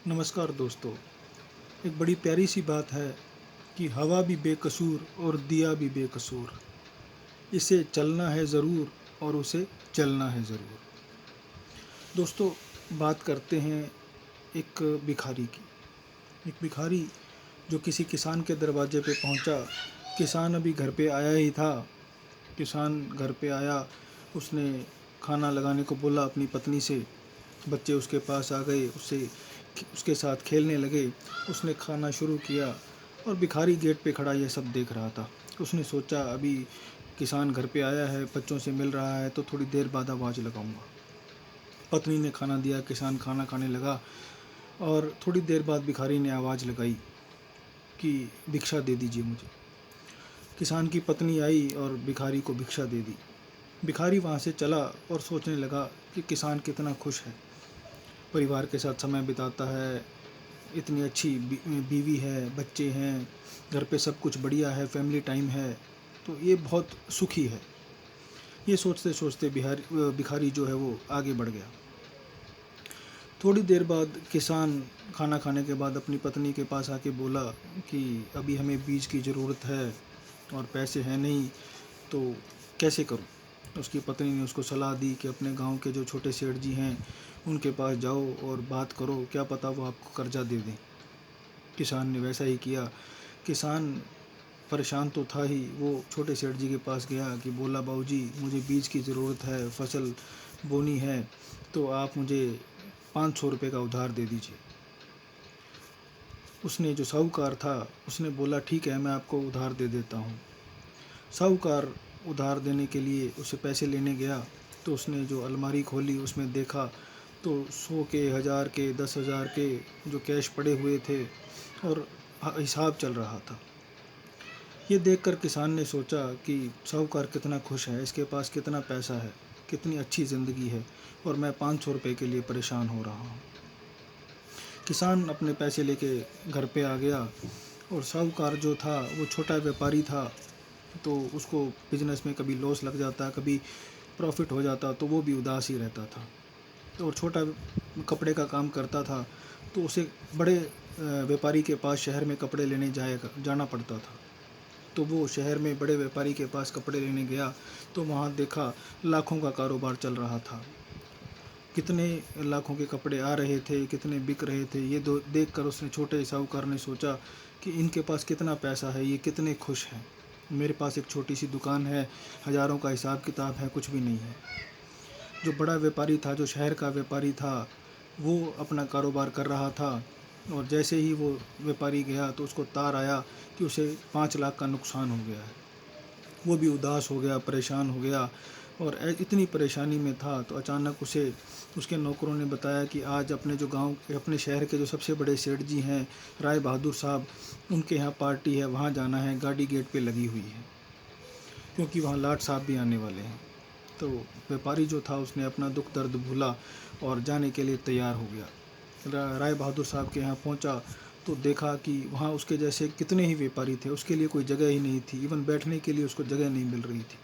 नमस्कार दोस्तों। एक बड़ी प्यारी सी बात है कि हवा भी बेकसूर और दिया भी बेकसूर। इसे चलना है ज़रूर और उसे चलना है ज़रूर। दोस्तों, बात करते हैं एक भिखारी की। एक भिखारी जो किसी किसान के दरवाजे पे पहुंचा। किसान अभी घर पे आया ही था। किसान घर पे आया, उसने खाना लगाने को बोला अपनी पत्नी से। बच्चे उसके पास आ गए, उसके साथ खेलने लगे। उसने खाना शुरू किया और भिखारी गेट पे खड़ा यह सब देख रहा था। उसने सोचा अभी किसान घर पे आया है, बच्चों से मिल रहा है, तो थोड़ी देर बाद आवाज़ लगाऊंगा। पत्नी ने खाना दिया, किसान खाना खाने लगा और थोड़ी देर बाद भिखारी ने आवाज़ लगाई कि भिक्षा दे दीजिए मुझे। किसान की पत्नी आई और भिखारी को भिक्षा दे दी। भिखारी वहाँ से चला और सोचने लगा कि किसान कितना खुश है, परिवार के साथ समय बिताता है, इतनी अच्छी बीवी है, बच्चे हैं, घर पे सब कुछ बढ़िया है, फैमिली टाइम है, तो ये बहुत सुखी है। ये सोचते सोचते भिखारी जो है वो आगे बढ़ गया। थोड़ी देर बाद किसान खाना खाने के बाद अपनी पत्नी के पास आके बोला कि अभी हमें बीज की ज़रूरत है और पैसे हैं नहीं, तो कैसे करूं। उसकी पत्नी ने उसको सलाह दी कि अपने गांव के जो छोटे सेठ जी हैं उनके पास जाओ और बात करो, क्या पता वो आपको कर्जा दे दें। किसान ने वैसा ही किया। किसान परेशान तो था ही, वो छोटे सेठ जी के पास गया कि बोला बाबूजी मुझे बीज की ज़रूरत है, फसल बोनी है, तो आप मुझे 500 रुपये का उधार दे दीजिए। उसने जो साहूकार था उसने बोला ठीक है, मैं आपको उधार दे देता हूँ। साहूकार उधार देने के लिए उसे पैसे लेने गया तो उसने जो अलमारी खोली उसमें देखा तो 100 के, 1000 के, 10,000 के जो कैश पड़े हुए थे और हिसाब चल रहा था। ये देखकर किसान ने सोचा कि साहूकार कितना खुश है, इसके पास कितना पैसा है, कितनी अच्छी ज़िंदगी है, और मैं 500 रुपये के लिए परेशान हो रहा हूँ। किसान अपने पैसे लेके घर पे आ गया और साहूकार जो था वो छोटा व्यापारी था, तो उसको बिजनेस में कभी लॉस लग जाता, कभी प्रॉफिट हो जाता, तो वो भी उदास ही रहता था। तो और छोटा कपड़े का काम करता था, तो उसे बड़े व्यापारी के पास शहर में कपड़े लेने जाना पड़ता था। तो वो शहर में बड़े व्यापारी के पास कपड़े लेने गया तो वहाँ देखा लाखों का कारोबार चल रहा था। कितने लाखों के कपड़े आ रहे थे, कितने बिक रहे थे, ये देख कर उसने छोटे साहूकार ने सोचा कि इनके पास कितना पैसा है, ये कितने खुश हैं। मेरे पास एक छोटी सी दुकान है, हज़ारों का हिसाब किताब है, कुछ भी नहीं है। जो बड़ा व्यापारी था, जो शहर का व्यापारी था, वो अपना कारोबार कर रहा था और जैसे ही वो व्यापारी गया तो उसको तार आया कि उसे 5 लाख का नुकसान हो गया है। वो भी उदास हो गया, परेशान हो गया और इतनी परेशानी में था तो अचानक उसे उसके नौकरों ने बताया कि आज अपने जो गांव अपने शहर के जो सबसे बड़े सेठ जी हैं, राय बहादुर साहब, उनके यहाँ पार्टी है, वहाँ जाना है, गाड़ी गेट पे लगी हुई है, क्योंकि वहाँ लाट साहब भी आने वाले हैं। तो व्यापारी जो था उसने अपना दुख दर्द भूला और जाने के लिए तैयार हो गया। राय बहादुर साहब के यहाँ पहुँचा तो देखा कि वहाँ उसके जैसे कितने ही व्यापारी थे, उसके लिए कोई जगह ही नहीं थी, इवन बैठने के लिए उसको जगह नहीं मिल रही थी।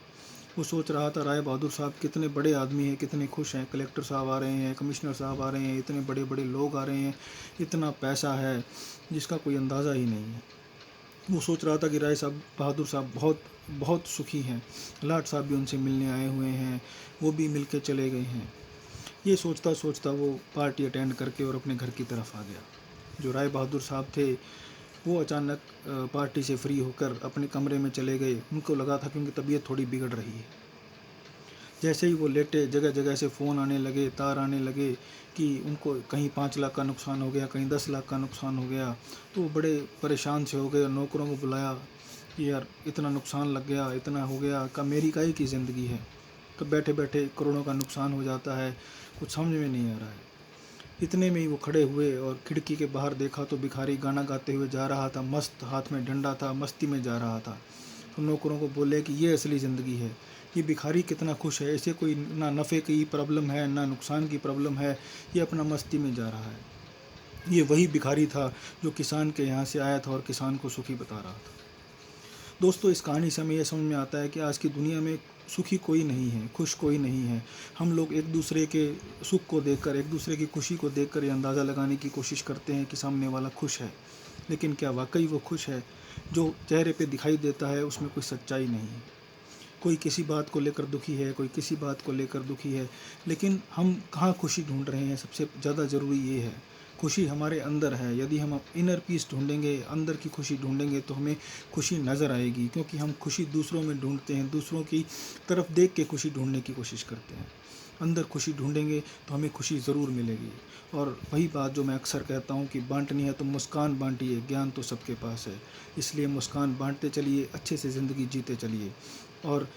वो सोच रहा था राय बहादुर साहब कितने बड़े आदमी हैं, कितने खुश हैं, कलेक्टर साहब आ रहे हैं, कमिश्नर साहब आ रहे हैं, इतने बड़े बड़े लोग आ रहे हैं, इतना पैसा है जिसका कोई अंदाज़ा ही नहीं है। वो सोच रहा था कि राय साहब बहादुर साहब बहुत बहुत सुखी हैं, लाट साहब भी उनसे मिलने आए हुए हैं, वो भी मिल के चले गए हैं। ये सोचता सोचता वो पार्टी अटेंड करके और अपने घर की तरफ आ गया। जो राय बहादुर साहब थे वो अचानक पार्टी से फ्री होकर अपने कमरे में चले गए। उनको लगा था कि उनकी तबीयत थोड़ी बिगड़ रही है। जैसे ही वो लेटे, जगह जगह से फ़ोन आने लगे, तार आने लगे कि उनको कहीं 5 लाख का नुकसान हो गया, कहीं 10 लाख का नुकसान हो गया। तो वो बड़े परेशान से हो गए, नौकरों को बुलाया कि यार इतना नुकसान लग गया, इतना हो गया, का मेरी काहे की ज़िंदगी है। तो बैठे बैठे करोड़ों का नुकसान हो जाता है, कुछ समझ में नहीं आ रहा है। इतने में ही वो खड़े हुए और खिड़की के बाहर देखा तो भिखारी गाना गाते हुए जा रहा था, मस्त, हाथ में डंडा था, मस्ती में जा रहा था। तो नौकरों को बोले कि ये असली ज़िंदगी है, ये भिखारी कितना खुश है, इसे कोई ना नफ़े की प्रॉब्लम है ना नुकसान की प्रॉब्लम है, ये अपना मस्ती में जा रहा है। ये वही भिखारी था जो किसान के यहाँ से आया था और किसान को सुखी बता रहा था। दोस्तों, इस कहानी से हमें यह समझ में आता है कि आज की दुनिया में सुखी कोई नहीं है, खुश कोई नहीं है। हम लोग एक दूसरे के सुख को देखकर, एक दूसरे की खुशी को देखकर ये अंदाज़ा लगाने की कोशिश करते हैं कि सामने वाला खुश है, लेकिन क्या वाकई वो खुश है? जो चेहरे पे दिखाई देता है उसमें कोई सच्चाई नहीं है। कोई किसी बात को लेकर दुखी है, कोई किसी बात को लेकर दुखी है, लेकिन हम कहाँ खुशी ढूंढ रहे हैं? सबसे ज़्यादा ज़रूरी ये है, खुशी हमारे अंदर है। यदि हम इनर पीस ढूंढेंगे, अंदर की खुशी ढूंढेंगे, तो हमें खुशी नज़र आएगी, क्योंकि हम खुशी दूसरों में ढूंढते हैं, दूसरों की तरफ देख के खुशी ढूंढने की कोशिश करते हैं। अंदर खुशी ढूंढेंगे तो हमें खुशी ज़रूर मिलेगी। और वही बात जो मैं अक्सर कहता हूँ कि बांटनी है तो मुस्कान बांटिए, ज्ञान तो सबके पास है। इसलिए मुस्कान बांटते चलिए, अच्छे से ज़िंदगी जीते चलिए। और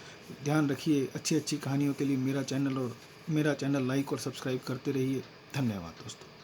ध्यान रखिए, अच्छी अच्छी कहानियों के लिए मेरा चैनल लाइक और सब्सक्राइब करते रहिए। धन्यवाद दोस्तों।